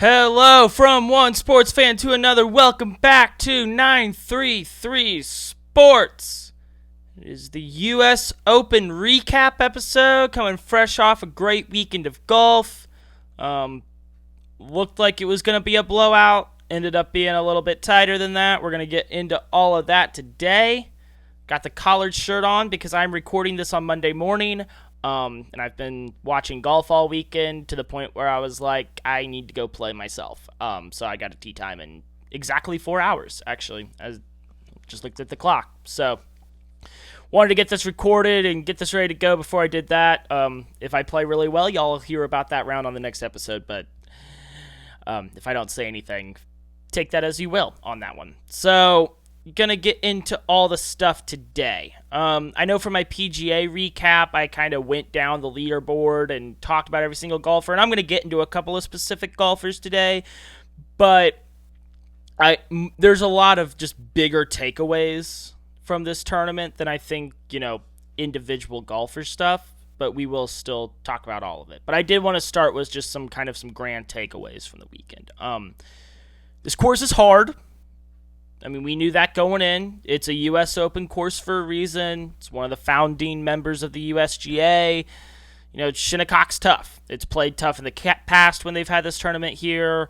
Hello from one sports fan to another. Welcome back to 933 Sports. It is the U.S. Open recap episode, coming fresh off a great weekend of golf. Looked like it was going to be a blowout. Ended up being a little bit tighter than that. We're going to get into all of that today. Got the collared shirt on because I'm recording this on Monday morning. And I've been watching golf all weekend to the point where I was like, I need to go play myself. So I got a tee time in exactly 4 hours, actually. I just looked at the clock. So wanted to get this recorded and get this ready to go before I did that. If I play really well, y'all will hear about that round on the next episode. But if I don't say anything, take that as you will on that one. So gonna get into all the stuff today. I know for my PGA recap, I kind of went down the leaderboard and talked about every single golfer, and I'm gonna get into a couple of specific golfers today, but there's a lot of just bigger takeaways from this tournament than I think, individual golfer stuff, but we will still talk about all of it. But I did want to start with just some grand takeaways from the weekend. This course is hard. I mean, we knew that going in. It's a U.S. Open course for a reason. It's one of the founding members of the USGA. Shinnecock's tough. It's played tough in the past when they've had this tournament here.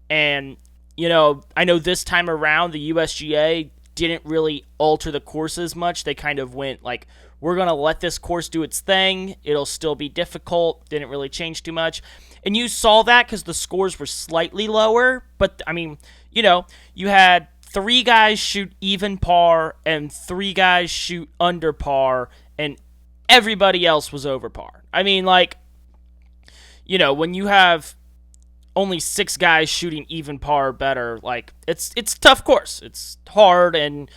And, I know this time around the USGA didn't really alter the course as much. They kind of went like, we're going to let this course do its thing. It'll still be difficult. Didn't really change too much. And you saw that because the scores were slightly lower. But, you had 3 guys shoot even par and 3 guys shoot under par, and everybody else was over par. I mean, when you have only 6 guys shooting even par or better, it's a tough course. It's hard, and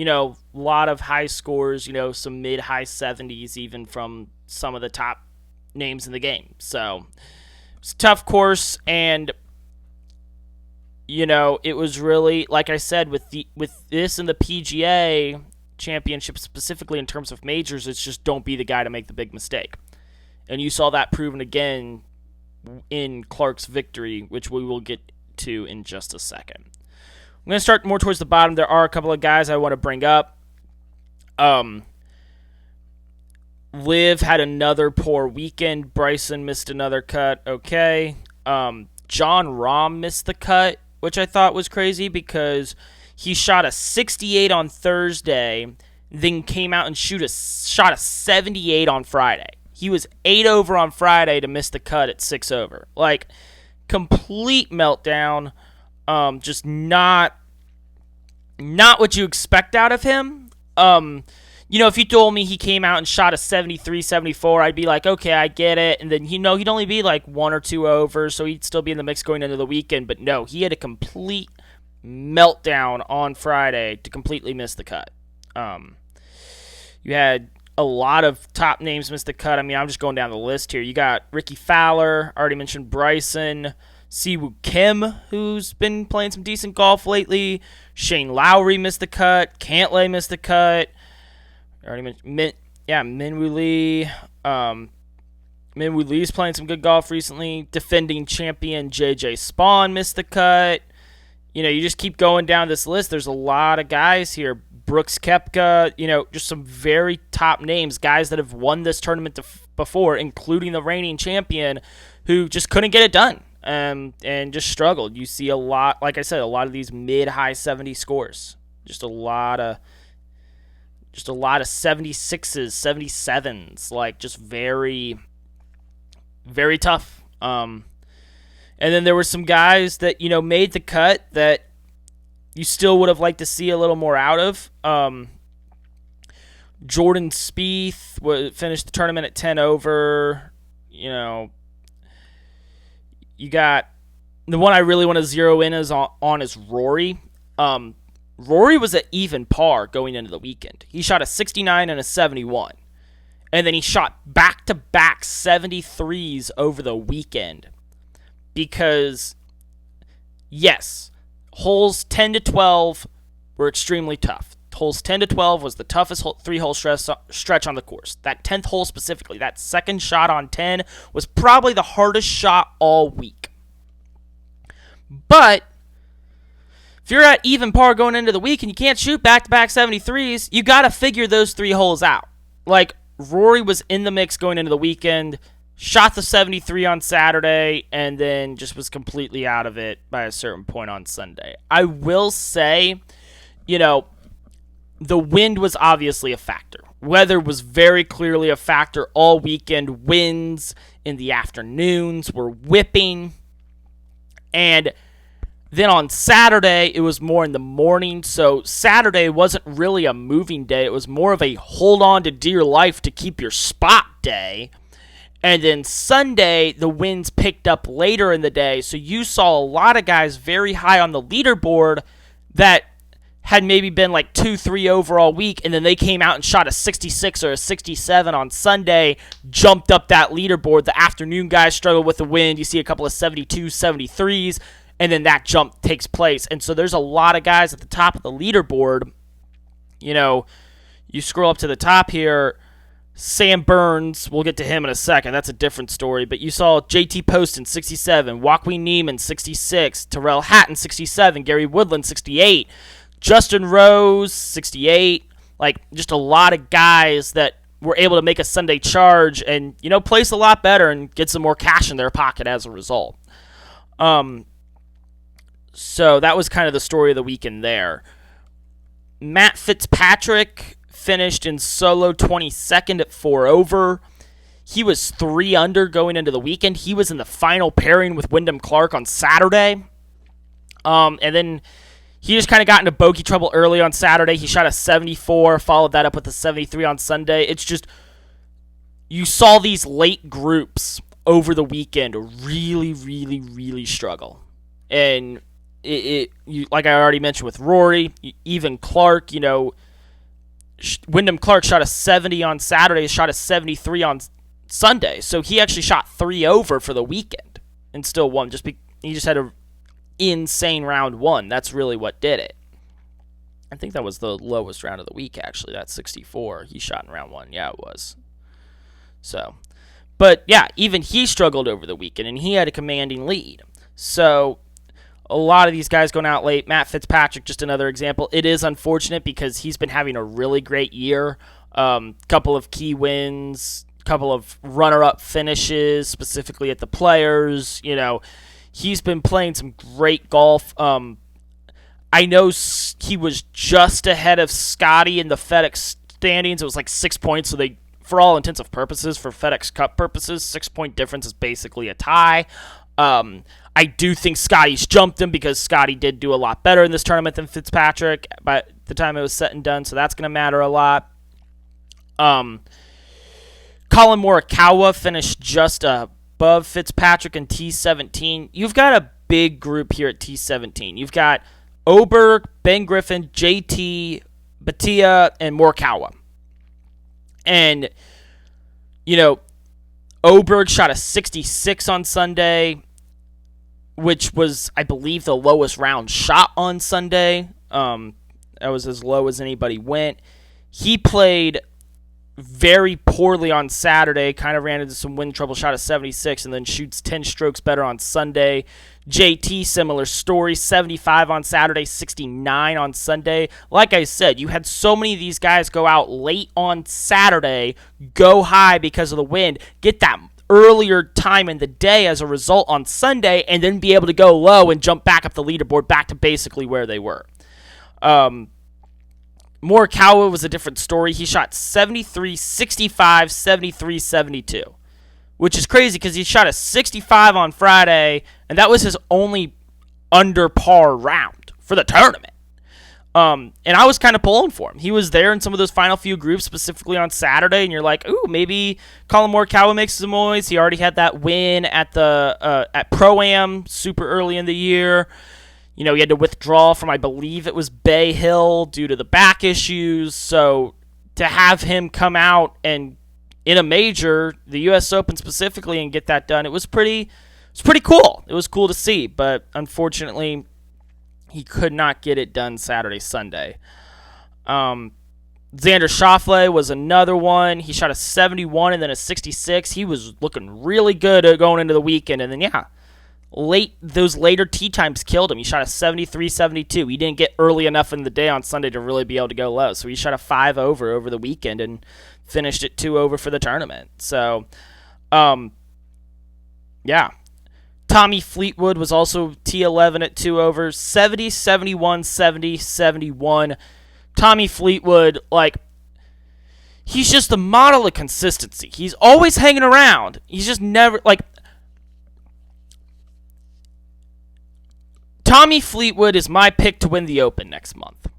a lot of high scores, some mid-high 70s even from some of the top names in the game. So it's a tough course, and it was really, like I said, with this and the PGA Championship specifically in terms of majors, it's just don't be the guy to make the big mistake. And you saw that proven again in Clark's victory, which we will get to in just a second. I'm going to start more towards the bottom. There are a couple of guys I want to bring up. Liv had another poor weekend. Bryson missed another cut. Okay. John Rahm missed the cut, which I thought was crazy because he shot a 68 on Thursday, then came out and shot a 78 on Friday. He was 8 over on Friday to miss the cut at 6 over. Complete meltdown. Just not what you expect out of him. If you told me he came out and shot a 73, 74, I'd be like, okay, I get it. And then, he'd only be 1 or 2 over, so he'd still be in the mix going into the weekend. But no, he had a complete meltdown on Friday to completely miss the cut. You had a lot of top names miss the cut. I mean, I'm just going down the list here. You got Ricky Fowler, already mentioned Bryson, Siwoo Kim, who's been playing some decent golf lately. Shane Lowry missed the cut. Cantlay missed the cut. I already mentioned, Minwoo Lee. Minwoo Lee's playing some good golf recently. Defending champion JJ Spawn missed the cut. You just keep going down this list. There's a lot of guys here. Brooks Koepka, just some very top names, guys that have won this tournament before, including the reigning champion, who just couldn't get it done and just struggled. You see a lot, like I said, a lot of these mid-high 70 scores. Just a lot of 76s, 77s, just very, very tough. And then there were some guys that, made the cut that you still would have liked to see a little more out of. Jordan Spieth finished the tournament at 10 over. You got the one I really want to zero in is Rory. Rory was at even par going into the weekend. He shot a 69 and a 71. And then he shot back-to-back 73s over the weekend. Because, yes, holes 10 to 12 were extremely tough. Holes 10 to 12 was the toughest 3-hole stretch on the course. That 10th hole specifically, that second shot on 10 was probably the hardest shot all week. But if you're at even par going into the week and you can't shoot back-to-back 73s, you got to figure those 3 holes out. Like, Rory was in the mix going into the weekend, shot the 73 on Saturday, and then just was completely out of it by a certain point on Sunday. I will say, the wind was obviously a factor. Weather was very clearly a factor all weekend. Winds in the afternoons were whipping. And then on Saturday, it was more in the morning. So Saturday wasn't really a moving day. It was more of a hold on to dear life to keep your spot day. And then Sunday, the winds picked up later in the day. So you saw a lot of guys very high on the leaderboard that had maybe been like 2-3 over all week, and then they came out and shot a 66 or a 67 on Sunday, jumped up that leaderboard. The afternoon guys struggled with the wind. You see a couple of 72, 73s, and then that jump takes place. And so there's a lot of guys at the top of the leaderboard. You scroll up to the top here, Sam Burns, we'll get to him in a second. That's a different story. But you saw JT Poston, 67, Joaquin Neiman, 66, Terrell Hatton, 67, Gary Woodland, 68, Justin Rose, 68, like just a lot of guys that were able to make a Sunday charge and, place a lot better and get some more cash in their pocket as a result. So that was kind of the story of the weekend there. Matt Fitzpatrick finished in solo 22nd at 4 over. He was 3 under going into the weekend. He was in the final pairing with Wyndham Clark on Saturday. And then he just kind of got into bogey trouble early on Saturday. He shot a 74, followed that up with a 73 on Sunday. It's just, you saw these late groups over the weekend really, really, really struggle. And like I already mentioned with Rory, even Clark, Wyndham Clark shot a 70 on Saturday, shot a 73 on Sunday. So he actually shot 3 over for the weekend and still won. He just had a insane round 1. That's really what did it. I think that was the lowest round of the week, actually. That 64 he shot in round 1. Yeah, it was. So, but yeah, even he struggled over the weekend, and he had a commanding lead. So a lot of these guys going out late. Matt Fitzpatrick, just another example. It is unfortunate because he's been having a really great year. Couple of key wins, couple of runner-up finishes, specifically at the Players. He's been playing some great golf. I know he was just ahead of Scotty in the FedEx standings. It was like 6 points, so for all intents and purposes, for FedEx Cup purposes, 6-point difference is basically a tie. I do think Scotty's jumped him because Scotty did do a lot better in this tournament than Fitzpatrick by the time it was said and done, so that's going to matter a lot. Colin Morikawa finished just above Fitzpatrick in T17. You've got a big group here at T17. You've got Oberg, Ben Griffin, JT, Batia, and Morikawa. And, Oberg shot a 66 on Sunday, which was, I believe, the lowest round shot on Sunday. That was as low as anybody went. He played very poorly on Saturday, kind of ran into some wind trouble, shot a 76, and then shoots 10 strokes better on Sunday. JT, similar story, 75 on Saturday, 69 on Sunday. Like I said, you had so many of these guys go out late on Saturday, go high because of the wind, get that earlier time in the day as a result on Sunday, and then be able to go low and jump back up the leaderboard back to basically where they were. Morikawa was a different story. He shot 73, 65, 73, 72, which is crazy because he shot a 65 on Friday, and that was his only under par round for the tournament. And I was kind of pulling for him. He was there in some of those final few groups, specifically on Saturday, and you're like, ooh, maybe Colin Morikawa makes some noise. He already had that win at the at Pro-Am super early in the year. He had to withdraw from, I believe it was Bay Hill due to the back issues. So to have him come out and in a major, the U.S. Open specifically, and get that done, it was pretty cool. It was cool to see, but unfortunately, he could not get it done Saturday, Sunday. Xander Schauffele was another one. He shot a 71 and then a 66. He was looking really good going into the weekend. And then, those later tee times killed him. He shot a 73-72. He didn't get early enough in the day on Sunday to really be able to go low. So he shot a 5 over the weekend and finished at 2 over for the tournament. So, yeah. Tommy Fleetwood was also T11 at 2 over, 70, 71, 70, 71. Tommy Fleetwood, he's just the model of consistency. He's always hanging around. He's just never, Tommy Fleetwood is my pick to win the Open next month.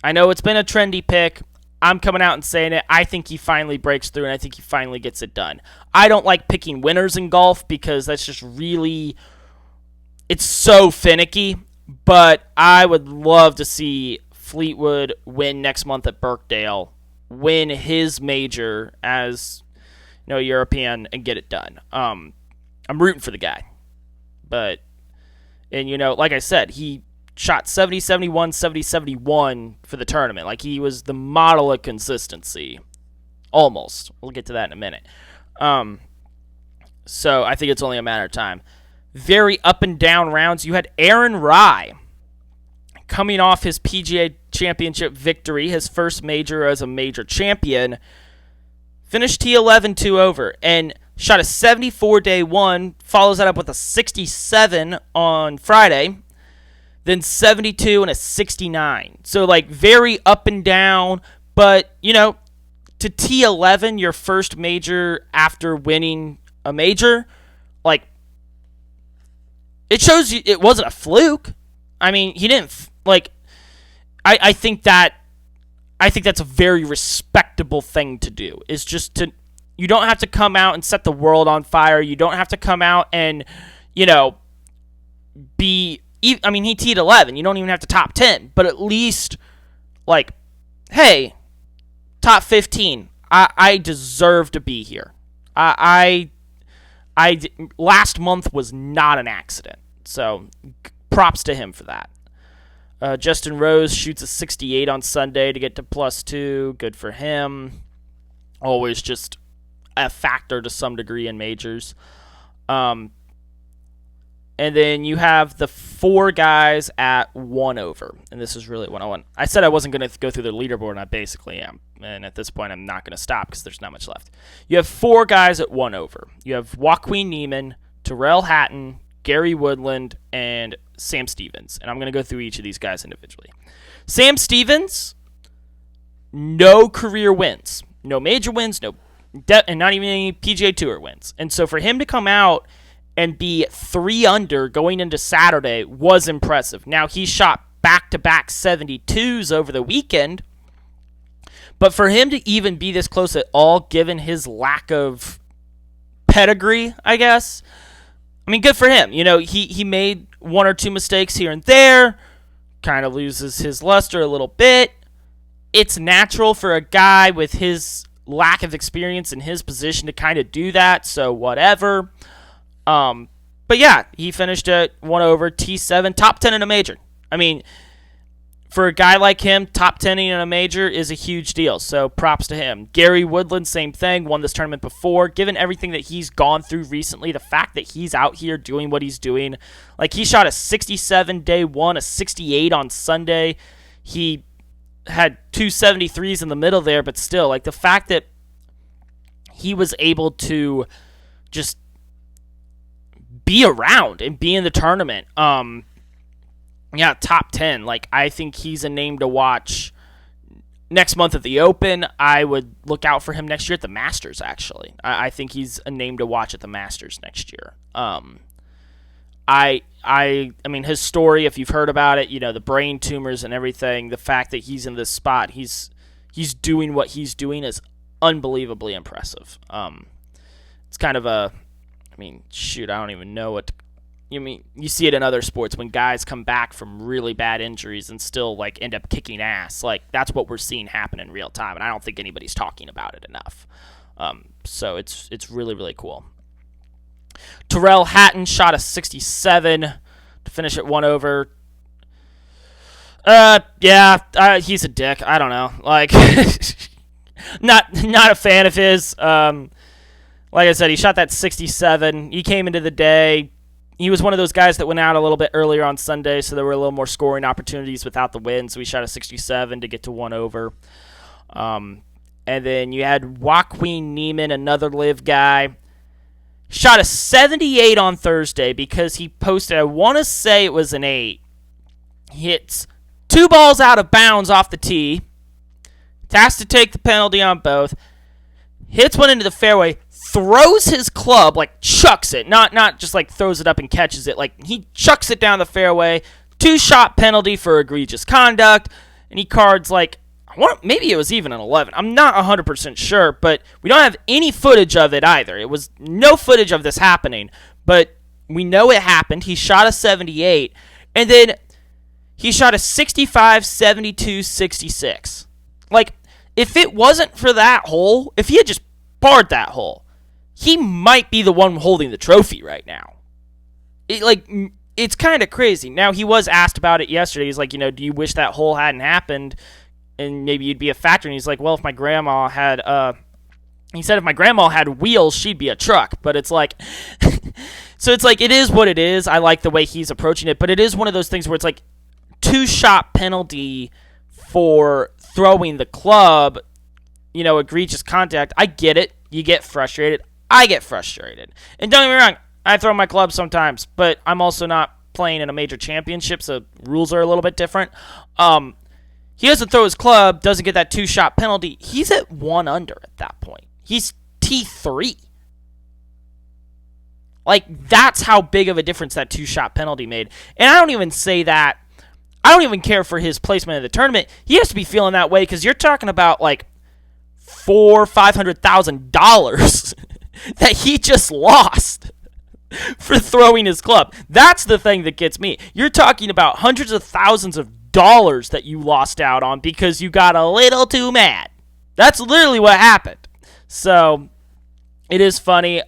I know it's been a trendy pick. I'm coming out and saying it. I think he finally breaks through, and I think he finally gets it done. I don't like picking winners in golf because that's just really, it's so finicky, but I would love to see Fleetwood win next month at Birkdale, win his major as European, and get it done. I'm rooting for the guy, and like I said, he shot 70, 71, 70, 71 for the tournament. He was the model of consistency, almost. We'll get to that in a minute. So I think it's only a matter of time. Very up and down rounds. You had Aaron Rai coming off his PGA Championship victory, his first major as a major champion, finished T11 2 over, and shot a 74 day one, follows that up with a 67 on Friday, then 72 and a 69. So, very up and down, but, to T11, your first major after winning a major, it shows you it wasn't a fluke. I mean, he didn't, I think that's a very respectable thing to do, is just to, you don't have to come out and set the world on fire. You don't have to come out and, he teed 11. You don't even have to top 10, but at least, hey, top 15. I deserve to be here. Last month was not an accident, so props to him for that. Justin Rose shoots a 68 on Sunday to get to +2. Good for him. Always just a factor to some degree in majors. And then you have the 4 guys at 1 over. And this is really what I want. I said I wasn't going to go through the leaderboard, and I basically am. And at this point, I'm not going to stop because there's not much left. You have 4 guys at 1 over. You have Joaquin Niemann, Tyrrell Hatton, Gary Woodland, and Sam Stevens. And I'm going to go through each of these guys individually. Sam Stevens, no career wins. No major wins, and not even any PGA Tour wins. And so for him to come out and be 3 under going into Saturday was impressive. Now, he shot back-to-back 72s over the weekend, but for him to even be this close at all, given his lack of pedigree, I guess, good for him. He made 1 or 2 mistakes here and there, kind of loses his luster a little bit. It's natural for a guy with his lack of experience in his position to kind of do that, so whatever. But yeah, he finished at 1 over, T7, top 10 in a major. For a guy like him, top 10 in a major is a huge deal, so props to him. Gary Woodland, same thing, won this tournament before. Given everything that he's gone through recently, the fact that he's out here doing what he's doing, he shot a 67 day one, a 68 on Sunday. He had 2 73s in the middle there, but still, the fact that he was able to just be around and be in the tournament. Yeah, top 10. I think he's a name to watch next month at the Open. I would look out for him next year at the Masters, actually. I think he's a name to watch at the Masters next year. His story, if you've heard about it, the brain tumors and everything, the fact that he's in this spot, he's doing what he's doing is unbelievably impressive. It's kind of a, I don't even know what you see it in other sports when guys come back from really bad injuries and still end up kicking ass. That's what we're seeing happen in real time, and I don't think anybody's talking about it enough. So it's really, really cool. Tyrrell Hatton shot a 67 to finish at 1 over. He's a dick. I don't know. Not a fan of his. Like I said, he shot that 67. He came into the day. he was one of those guys that went out a little bit earlier on Sunday, so there were a little more scoring opportunities without the win. So he shot a 67 to get to 1 over. And then you had Joaquin Neiman, another live guy. Shot a 78 on Thursday because he posted, I want to say it was an 8. Hits 2 balls out of bounds off the tee. Has to take the penalty on both. Hits one into the fairway. Throws his club, like chucks it. Not just like throws it up and catches it. Like he chucks it down the fairway. 2-shot penalty for egregious conduct. And he cards like, maybe it was even an 11. I'm not 100% sure, but we don't have any footage of it either. It was no footage of this happening, but we know it happened. He shot a 78, and then he shot a 65, 72, 66. Like, if it wasn't for that hole, if he had just parred that hole, he might be the one holding the trophy right now. It's kind of crazy. Now, he was asked about it yesterday. He's like, do you wish that hole hadn't happened? And maybe you'd be a factor. And he's like, well, if my grandma had, he said if my grandma had wheels, she'd be a truck. But it's like, so it's like, it is what it is. I like the way he's approaching it. But it is one of those things where it's like 2-shot penalty for throwing the club, egregious contact. I get it. You get frustrated. I get frustrated. And don't get me wrong, I throw my club sometimes. But I'm also not playing in a major championship, so rules are a little bit different. He doesn't throw his club, doesn't get that 2-shot penalty. He's at 1 under at that point. He's T3. Like, that's how big of a difference that 2-shot penalty made. And I don't even say that. I don't even care for his placement in the tournament. He has to be feeling that way because you're talking about, like, $500,000 that he just lost for throwing his club. That's the thing that gets me. You're talking about hundreds of thousands of dollars that you lost out on because you got a little too mad. That's literally what happened. So it is funny.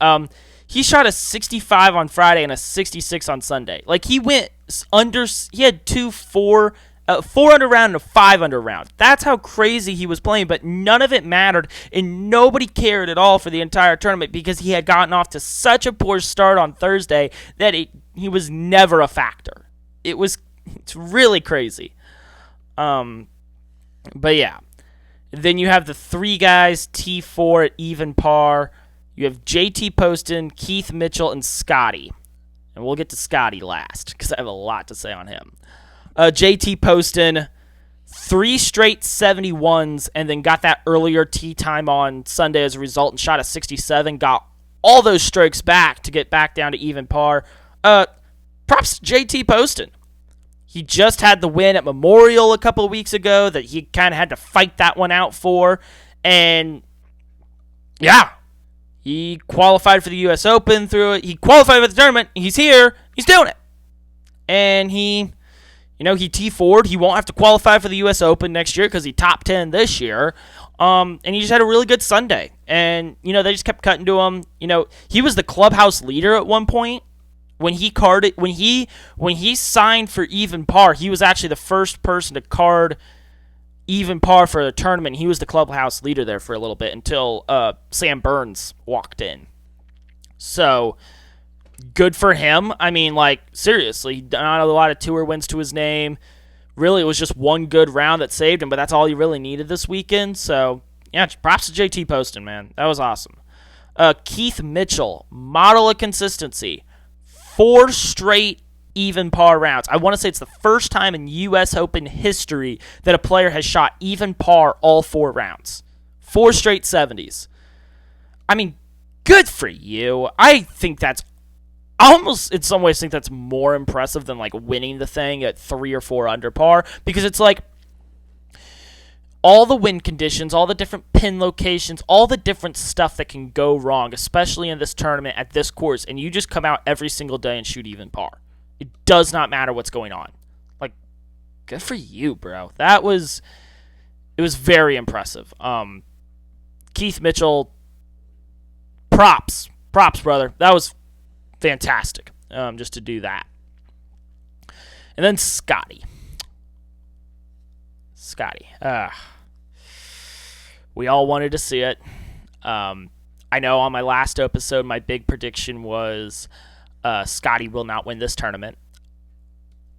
He shot a 65 on Friday and a 66 on Sunday. Like he went under. He had 4 under round and a 5 under round. That's how crazy he was playing. But none of it mattered, and nobody cared at all for the entire tournament because he had gotten off to such a poor start on Thursday that he was never a factor. It's really crazy. But yeah. Then you have the 3 guys, T4 at even par. You have JT Poston, Keith Mitchell, and Scotty. And we'll get to Scotty last because I have a lot to say on him. JT Poston, 3 straight 71s, and then got that earlier tee time on Sunday as a result and shot a 67. Got all those strokes back to get back down to even par. Props to JT Poston. He just had the win at Memorial a couple of weeks ago that he kind of had to fight that one out for. And, yeah, he qualified for the U.S. Open through it. He qualified for the tournament. He's here. He's doing it. And he T4'd. He won't have to qualify for the U.S. Open next year because he top 10 this year. And he just had a really good Sunday. And, they just kept cutting to him. He was the clubhouse leader at one point. When he signed for even par, he was actually the first person to card even par for the tournament. He was the clubhouse leader there for a little bit until Sam Burns walked in. So, good for him. I mean, seriously, not a lot of tour wins to his name. Really, it was just one good round that saved him, but that's all he really needed this weekend. So, yeah, props to JT Poston, man. That was awesome. Keith Mitchell, model of consistency. 4 straight even par rounds. I want to say it's the first time in U.S. Open history that a player has shot even par all 4 rounds. 4 straight 70s. I mean, good for you. I think that's almost, in some ways, think that's more impressive than winning the thing at 3 or 4 under par, because it's all the wind conditions, all the different pin locations, all the different stuff that can go wrong, especially in this tournament at this course, and you just come out every single day and shoot even par. It does not matter what's going on. Good for you, bro. It was very impressive. Keith Mitchell, props, brother. That was fantastic, just to do that. And then Scotty. We all wanted to see it. I know on my last episode, my big prediction was Scotty will not win this tournament.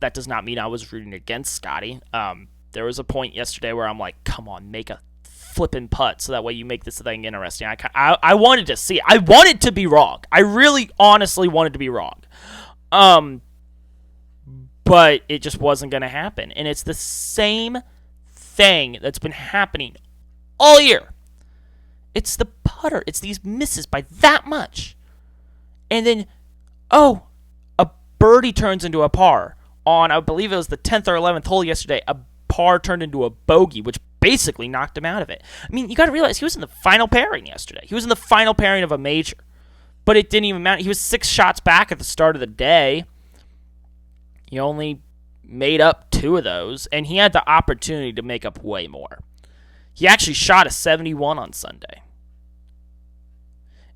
That does not mean I was rooting against Scotty. There was a point yesterday where I'm like, come on, make a flipping putt so that way you make this thing interesting. I wanted to see it. I wanted to be wrong. I really honestly wanted to be wrong. But it just wasn't going to happen. And it's the same thing that's been happening all year. It's the putter. It's these misses by that much. And then, a birdie turns into a par. On, I believe it was the 10th or 11th hole yesterday, a par turned into a bogey, which basically knocked him out of it. I mean, you got to realize he was in the final pairing yesterday. He was in the final pairing of a major. But it didn't even matter. He was 6 shots back at the start of the day. He only made up 2 of those, and he had the opportunity to make up way more. He actually shot a 71 on Sunday.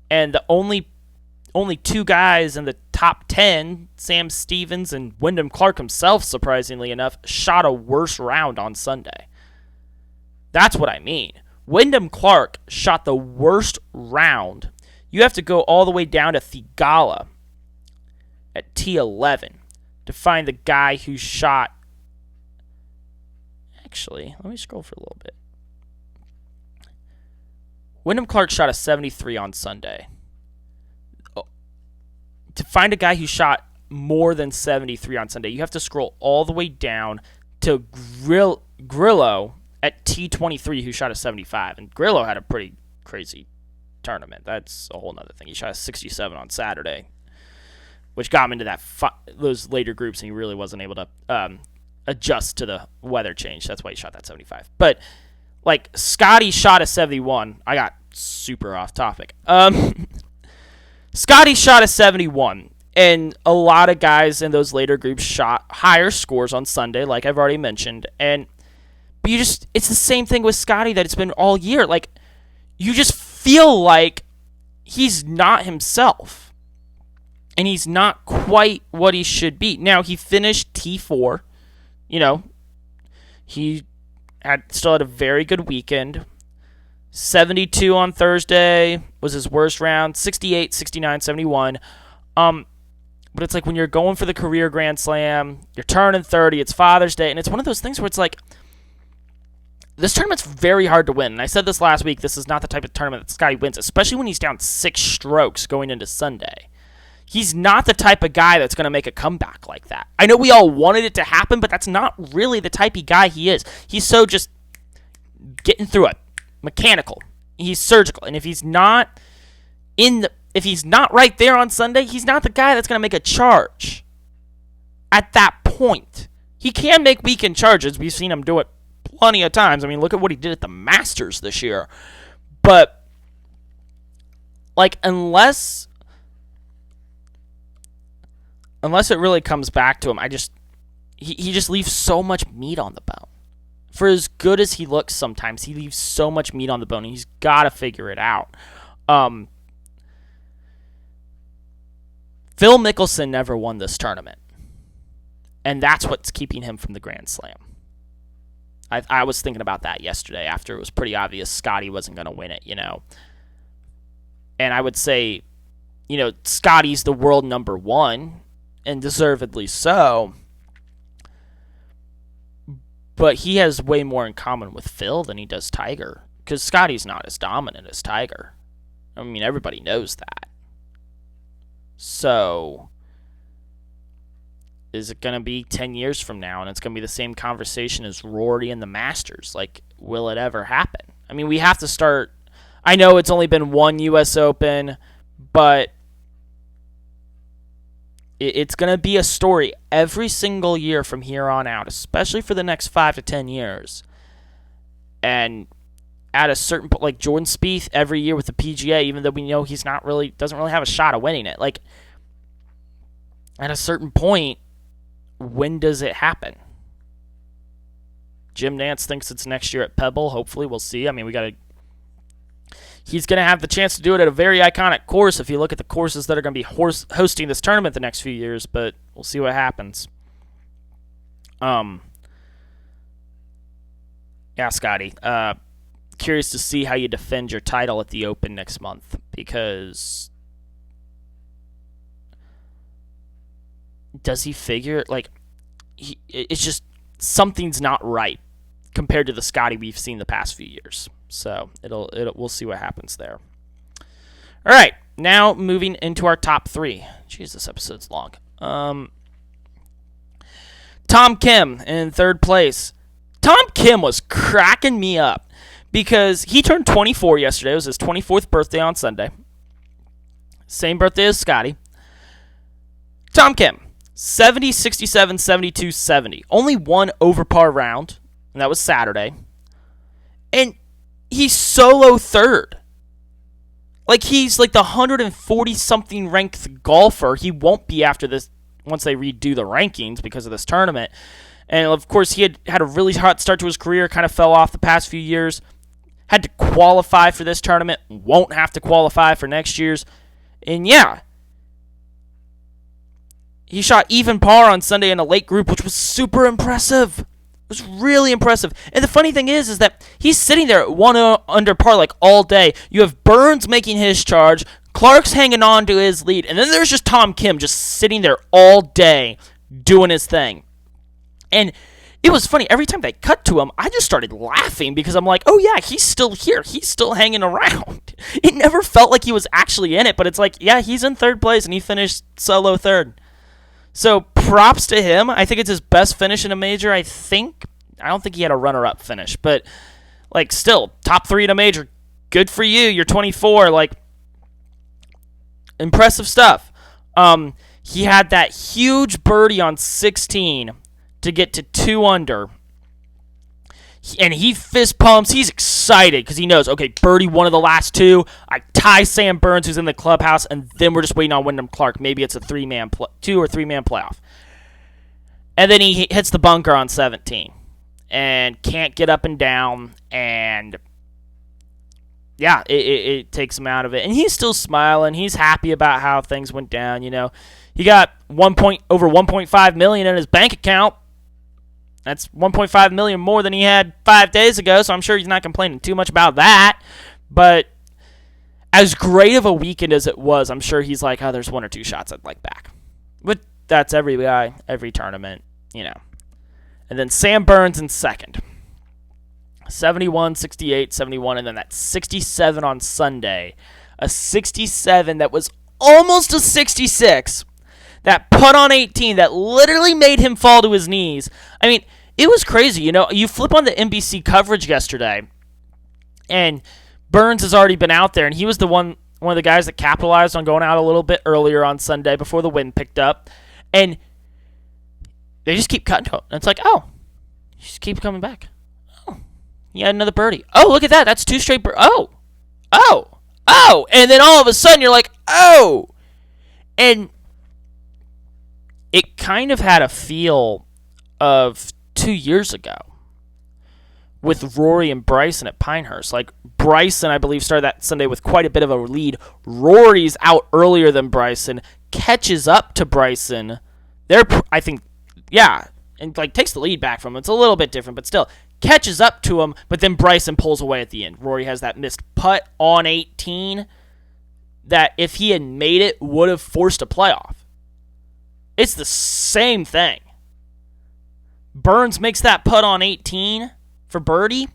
And the only 2 guys in the top 10, Sam Stevens and Wyndham Clark himself, surprisingly enough, shot a worse round on Sunday. That's what I mean. Wyndham Clark shot the worst round. You have to go all the way down to Thigala at T11 to find the guy who shot... Actually, let me scroll for a little bit. Wyndham Clark shot a 73 on Sunday. To find a guy who shot more than 73 on Sunday, you have to scroll all the way down to Grillo at T23, who shot a 75. And Grillo had a pretty crazy tournament. That's a whole other thing. He shot a 67 on Saturday, which got him into those later groups, and he really wasn't able to adjust to the weather change. That's why he shot that 75. But, like, Scotty shot a 71. I got super off topic. Scotty shot a 71, and a lot of guys in those later groups shot higher scores on Sunday, like I've already mentioned. But it's the same thing with Scotty that it's been all year. Like, you just feel like he's not himself, and he's not quite what he should be. Now, he finished T4. He still had a very good weekend. 72 on Thursday was his worst round. 68, 69, 71. But it's like when you're going for the career Grand Slam, you're turning 30, it's Father's Day, and it's one of those things where it's like, this tournament's very hard to win. And I said this last week, this is not the type of tournament that Scotty wins, especially when he's down 6 strokes going into Sunday. He's not the type of guy that's going to make a comeback like that. I know we all wanted it to happen, but that's not really the type of guy he is. He's so just getting through it. Mechanical. He's surgical. And if he's not right there on Sunday, he's not the guy that's going to make a charge at that point. He can make weekend charges. We've seen him do it plenty of times. I mean, look at what he did at the Masters this year. But, like, unless it really comes back to him, he just leaves so much meat on the bone. For as good as he looks sometimes, he leaves so much meat on the bone, and he's got to figure it out. Phil Mickelson never won this tournament, and that's what's keeping him from the Grand Slam. I was thinking about that yesterday after it was pretty obvious Scotty wasn't going to win it, And I would say, Scotty's the world number 1, and deservedly so. But he has way more in common with Phil than he does Tiger. Because Scotty's not as dominant as Tiger. I mean, everybody knows that. So, is it going to be 10 years from now, and it's going to be the same conversation as Rory and the Masters? Like, will it ever happen? I mean, we have to start... I know it's only been one U.S. Open, but it's going to be a story every single year from here on out, especially for the next 5 to 10 years. And at a certain point, like Jordan Spieth every year with the PGA, even though we know he's doesn't really have a shot of winning it. Like, at a certain point, when does it happen? Jim Nantz thinks it's next year at Pebble. Hopefully, we'll see. I mean, he's going to have the chance to do it at a very iconic course if you look at the courses that are going to be hosting this tournament the next few years, but we'll see what happens. Yeah, Scotty. Curious to see how you defend your title at the Open next month, because does he figure, like, it's just something's not right compared to the Scotty we've seen the past few years. So we'll see what happens there. All right, now moving into our top three. Jeez, this episode's long. Tom Kim in third place. Tom Kim was cracking me up because he turned 24 yesterday. It was his 24th birthday on Sunday. Same birthday as Scotty. Tom Kim, 70, 67, 72, 70. Only one over par round, and that was Saturday. And he's solo third. Like, he's like the 140-something ranked golfer. He won't be after this once they redo the rankings because of this tournament. And, of course, he had a really hot start to his career, kind of fell off the past few years. Had to qualify for this tournament. Won't have to qualify for next year's. And, yeah, he shot even par on Sunday in a late group, which was super impressive. It was really impressive. And the funny thing is that he's sitting there at 1 under par like all day. You have Burns making his charge, Clark's hanging on to his lead, and then there's just Tom Kim just sitting there all day doing his thing. And it was funny. Every time they cut to him, I just started laughing because I'm like, oh yeah, he's still here. He's still hanging around. It never felt like he was actually in it, but it's like, yeah, he's in third place, and he finished solo third. So props to him. I think it's his best finish in a major, I think. I don't think he had a runner-up finish, but, like, still, top 3 in a major. Good for you. You're 24. Like, impressive stuff. He had that huge birdie on 16 to get to 2 under. And he fist pumps. He's excited because he knows, okay, birdie one of the last 2. I tie Sam Burns, who's in the clubhouse, and then we're just waiting on Wyndham Clark. Maybe it's a 2 or 3-man playoff. And then he hits the bunker on 17 and can't get up and down. And, yeah, it takes him out of it. And he's still smiling. He's happy about how things went down, you know. He got over $1.5 million in his bank account. That's $1.5 million more than he had 5 days ago, so I'm sure he's not complaining too much about that. But as great of a weekend as it was, I'm sure he's like, oh, there's 1 or 2 shots I'd like back. But that's every guy, every tournament, you know. And then Sam Burns in second. 71, 68, 71, and then that 67 on Sunday. A 67 that was almost a 66. That putt on 18 that literally made him fall to his knees. I mean, it was crazy. You know, you flip on the NBC coverage yesterday, and Burns has already been out there, and he was one of the guys that capitalized on going out a little bit earlier on Sunday before the wind picked up. And they just keep cutting to him. And it's like, oh, he just keeps coming back. Oh, he had another birdie. Oh, look at that. That's 2 straight birdies. Oh. And then all of a sudden you're like, oh. And it kind of had a feel of 2 years ago with Rory and Bryson at Pinehurst. Like, Bryson, I believe, started that Sunday with quite a bit of a lead. Rory's out earlier than Bryson, catches up to Bryson. I think, yeah, and, like, takes the lead back from him. It's a little bit different, but still, catches up to him, but then Bryson pulls away at the end. Rory has that missed putt on 18 that, if he had made it, would have forced a playoff. It's the same thing. Burns makes that putt on 18 for birdie.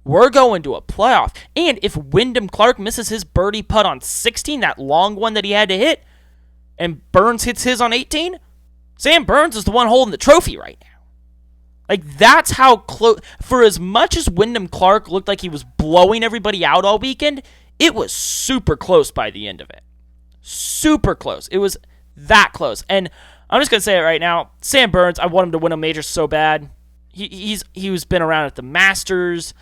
We're going to a playoff. And if Wyndham Clark misses his birdie putt on 16, that long one that he had to hit, and Burns hits his on 18, Sam Burns is the one holding the trophy right now. Like, that's how close. For as much as Wyndham Clark looked like he was blowing everybody out all weekend, it was super close by the end of it. Super close. It was that close. And I'm just going to say it right now. Sam Burns, I want him to win a major so bad. He's been around at the Masters,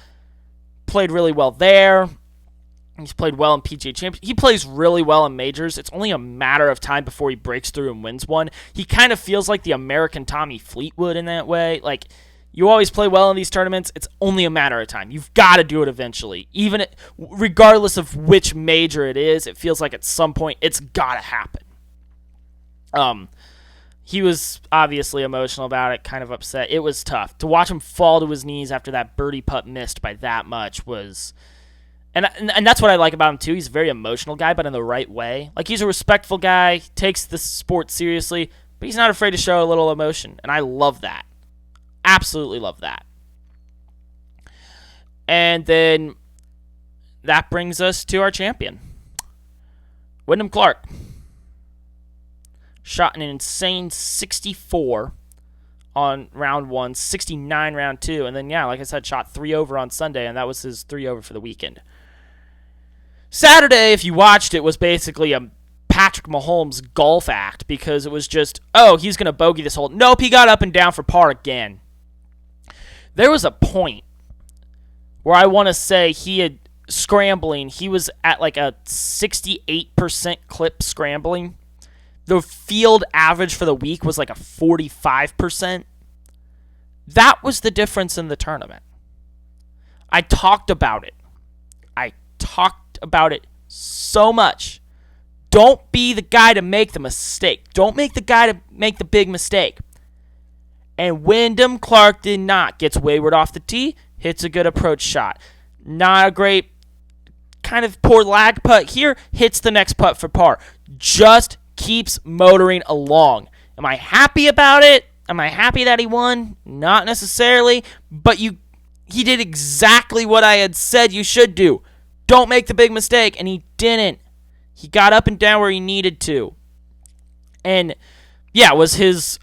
played really well there. He's played well in PGA Championships. He plays really well in majors. It's only a matter of time before he breaks through and wins one. He kind of feels like the American Tommy Fleetwood in that way. Like, you always play well in these tournaments. It's only a matter of time. You've got to do it eventually. Regardless of which major it is, it feels like at some point it's got to happen. He was obviously emotional about it, kind of upset. It was tough. To watch him fall to his knees after that birdie putt missed by that much was... And that's what I like about him, too. He's a very emotional guy, but in the right way. Like, he's a respectful guy, takes the sport seriously, but he's not afraid to show a little emotion, and I love that. Absolutely love that. And then that brings us to our champion, Wyndham Clark. Shot an insane 64 on round 1, 69 round 2, and then, yeah, like I said, shot 3 over on Sunday, and that was his 3 over for the weekend. Saturday, if you watched it, was basically a Patrick Mahomes golf act, because it was just, oh, he's going to bogey this hole. Nope, he got up and down for par again. There was a point where I want to say he had scrambling. He was at like a 68% clip scrambling. The field average for the week was like a 45%. That was the difference in the tournament. I talked about it. So much. Don't be the guy to make the mistake. Don't make the guy to make the big mistake. And Wyndham Clark did not. Gets wayward off the tee, hits a good approach shot. Not a great, kind of poor lag putt here, hits the next putt for par. Just keeps motoring along. Am I happy about it? Am I happy that he won? Not necessarily, but he did exactly what I had said you should do. Don't make the big mistake, and he didn't. He got up and down where he needed to. And yeah, was his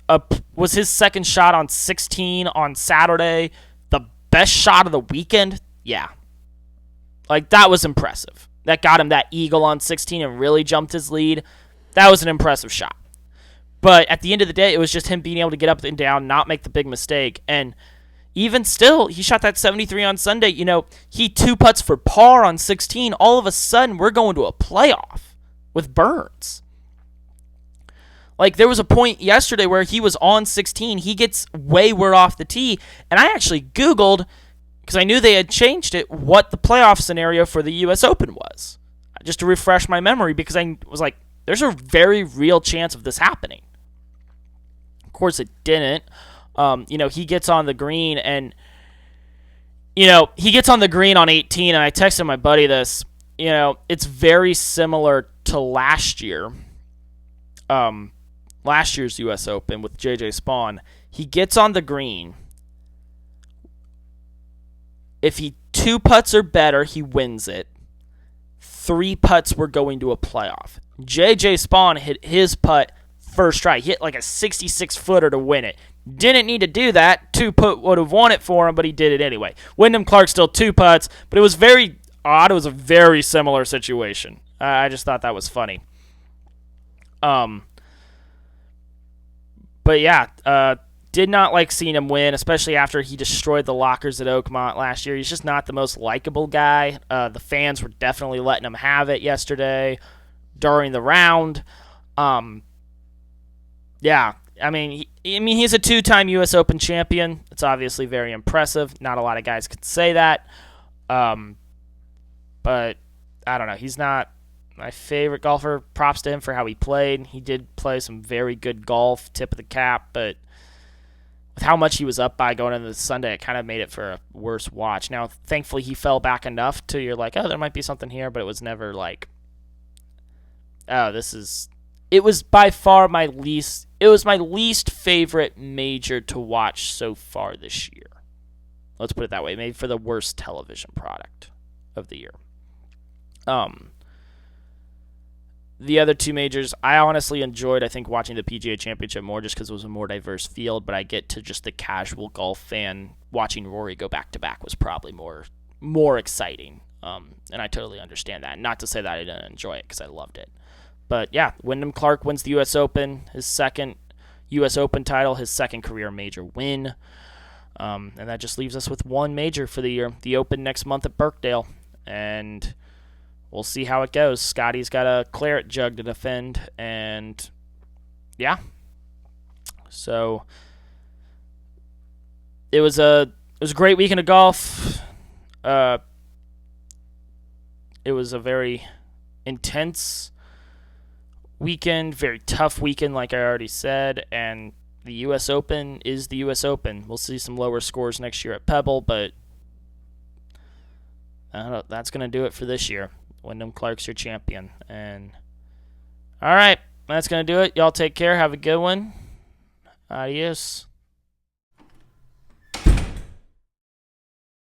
second shot on 16 on Saturday the best shot of the weekend? Yeah. Like, that was impressive. That got him that eagle on 16 and really jumped his lead. That was an impressive shot. But at the end of the day, it was just him being able to get up and down, not make the big mistake. And even still, he shot that 73 on Sunday. You know, he 2 putts for par on 16. All of a sudden, we're going to a playoff with Burns. Like, there was a point yesterday where he was on 16. He gets wayward off the tee. And I actually Googled, because I knew they had changed it, what the playoff scenario for the U.S. Open was. Just to refresh my memory, because I was like, there's a very real chance of this happening. Of course, it didn't. He gets on the green, and, he gets on the green on 18, and I texted my buddy this. It's very similar to last year. Last year's U.S. Open with J.J. Spawn. He gets on the green. If he 2 putts or better, he wins it. 3 putts were going to a playoff. J.J. Spawn hit his putt first try. He hit like a 66-footer to win it. Didn't need to do that. 2 putt would have won it for him, but he did it anyway. Wyndham Clark still 2 putts, but it was very odd. It was a very similar situation. I just thought that was funny. But yeah, did not like seeing him win, especially after he destroyed the lockers at Oakmont last year. He's just not the most likable guy. The fans were definitely letting him have it yesterday during the round. Yeah, I mean, he's a 2-time U.S. Open champion. It's obviously very impressive. Not a lot of guys could say that. But I don't know. He's not my favorite golfer. Props to him for how he played. He did play some very good golf, tip of the cap, but with how much he was up by going into the Sunday, it kind of made it for a worse watch. Now, thankfully, he fell back enough to you're like, oh, there might be something here, but it was never like, oh, this is... It was by far my least favorite major to watch so far this year. Let's put it that way. Maybe for the worst television product of the year. The other 2 majors, I honestly enjoyed, I think, watching the PGA Championship more just because it was a more diverse field, but I get to just the casual golf fan, watching Rory go back-to-back was probably more exciting, and I totally understand that. Not to say that I didn't enjoy it because I loved it. But yeah, Wyndham Clark wins the U.S. Open, his second U.S. Open title, his second career major win, and that just leaves us with 1 major for the year, the Open next month at Birkdale, and we'll see how it goes. Scotty's got a claret jug to defend, and yeah. So it was a great weekend of golf. It was a very intense weekend, very tough weekend, like I already said, and the U.S. Open is the U.S. Open. We'll see some lower scores next year at Pebble, but I don't know, that's going to do it for this year. Wyndham Clark's your champion. And all right, that's going to do it. Y'all take care. Have a good one. Adios.